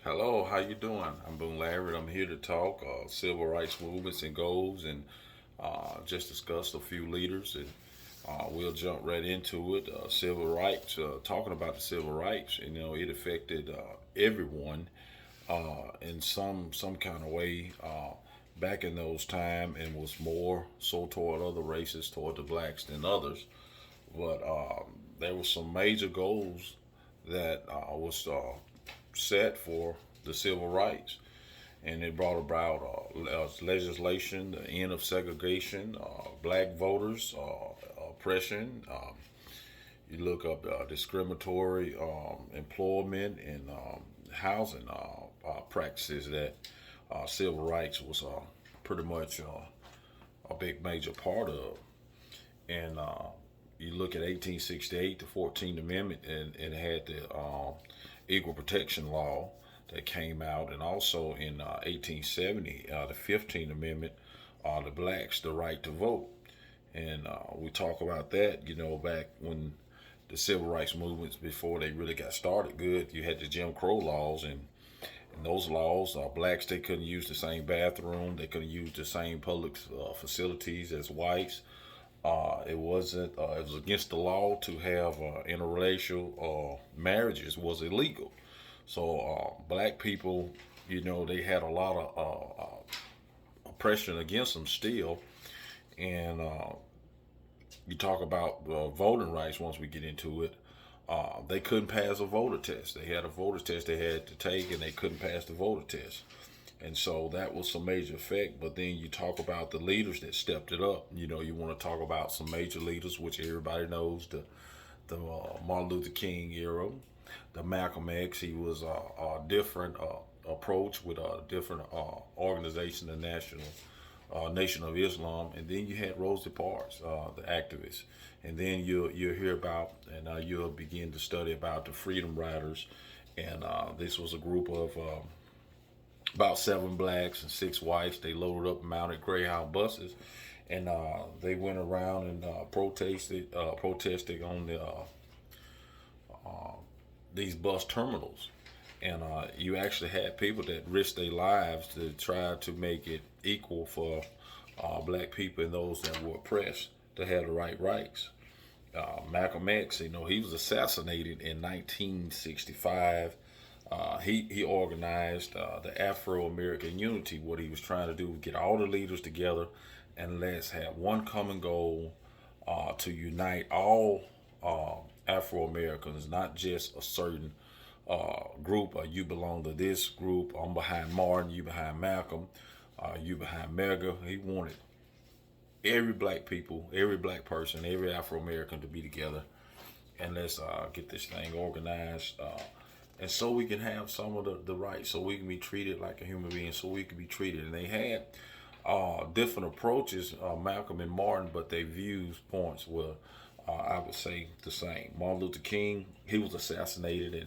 Hello, how you doing? I'm Boone Larry. I'm here to talk civil rights movements and goals, and just discuss a few leaders, and we'll jump right into it. Civil rights. Talking about the civil rights, it affected everyone in some kind of way back in those time, and was more so toward other races, toward the blacks than others. But there were some major goals that was set for the civil rights, and it brought about legislation, the end of segregation, black voters, oppression. You look up discriminatory employment and housing practices that civil rights was pretty much a big major part of. And you look at 1868, the 14th Amendment, and it had the Equal Protection Law that came out, and also in 1870, the 15th Amendment, the blacks the right to vote. And we talk about that, back when the civil rights movements, before they really got started good, you had the Jim Crow laws, and those laws, blacks, they couldn't use the same bathroom, they couldn't use the same public facilities as whites. It wasn't. It was against the law to have interracial marriages. Was illegal. So black people, they had a lot of oppression against them still. And you talk about voting rights. Once we get into it, they couldn't pass a voter test. They had a voter test they had to take, and they couldn't pass the voter test. And so that was some major effect. But then you talk about the leaders that stepped it up. You want to talk about some major leaders, which everybody knows, the Martin Luther King era, the Malcolm X. He was a different approach with a different organization, the National Nation of Islam. And then you had Rosa Parks, the activist. And then you'll hear about, and you'll begin to study about the Freedom Riders. And this was a group of about seven blacks and six whites. They loaded up mounted Greyhound buses, and they went around and protested on these bus terminals. And you actually had people that risked their lives to try to make it equal for black people and those that were oppressed to have the right rights. Malcolm X, he was assassinated in 1965. He organized the Afro American Unity. What he was trying to do was get all the leaders together, and let's have one common goal, to unite all Afro Americans, not just a certain group. You belong to this group. I'm behind Martin. You behind Malcolm. You behind Mega. He wanted every black people, every black person, every Afro American to be together, and let's get this thing organized. And so we can have some of the rights, so we can be treated like a human being, so we can be treated. And they had different approaches, Malcolm and Martin, but their views, points were, I would say, the same. Martin Luther King, he was assassinated in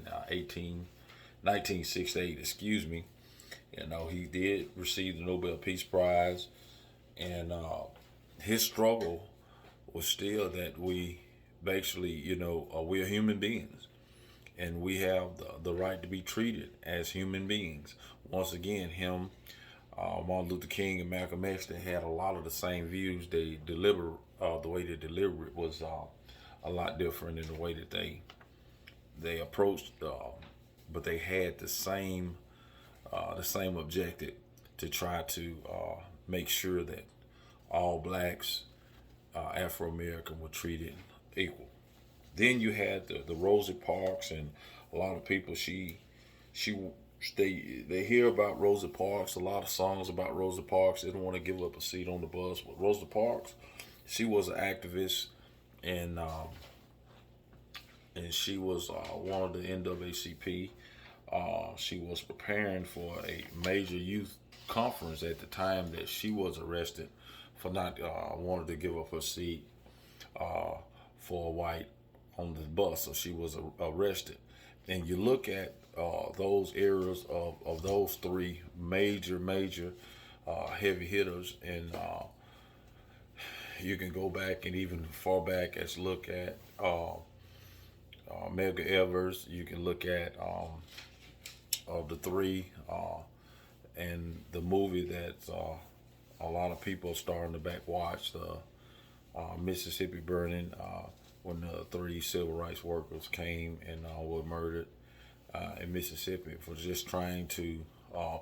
1968, excuse me. He did receive the Nobel Peace Prize, and his struggle was still that we basically, we're human beings, and we have the right to be treated as human beings. Once again, Martin Luther King and Malcolm X, they had a lot of the same views. The way they deliver it was a lot different in the way that they approached, but they had the same objective, to try to make sure that all blacks, Afro American, were treated equal. Then you had the Rosa Parks, and a lot of people, she they hear about Rosa Parks, a lot of songs about Rosa Parks. They don't want to give up a seat on the bus. But Rosa Parks, she was an activist, and she was one of the NAACP. She was preparing for a major youth conference at the time that she was arrested for not wanting to give up her seat for a white on the bus. So she was arrested. And you look at those eras of those three major heavy hitters, and you can go back and even far back as look at Medgar Evers. You can look at of the three, and the movie that a lot of people are starting to back watch, the Mississippi Burning, when the three civil rights workers came and were murdered in Mississippi for just trying to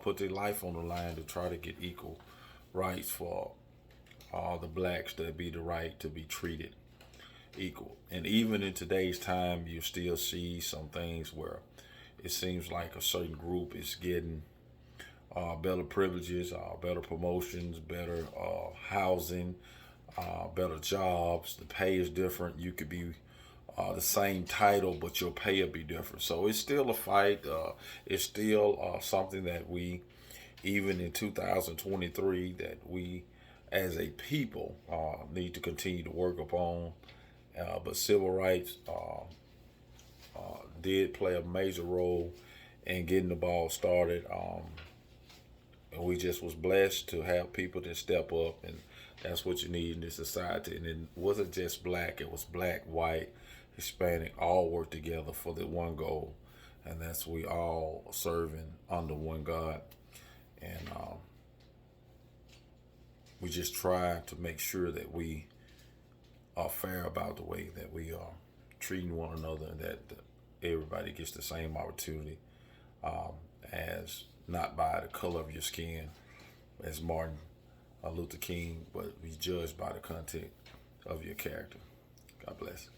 put their life on the line to try to get equal rights for all the blacks, to be the right to be treated equal. And even in today's time, you still see some things where it seems like a certain group is getting better privileges, better promotions, better housing, better jobs. The pay is different. You could be the same title, but your pay will be different. So it's still a fight. It's still something that we, even in 2023, that we as a people need to continue to work upon. But civil rights did play a major role in getting the ball started. And we just was blessed to have people that step up, and that's what you need in this society. And it wasn't just black; it was black, white, Hispanic, all work together for the one goal, and that's we all serving under one God. And we just try to make sure that we are fair about the way that we are treating one another, and that everybody gets the same opportunity, as not by the color of your skin, as Martin Luther King, but be judged by the content of your character. God bless.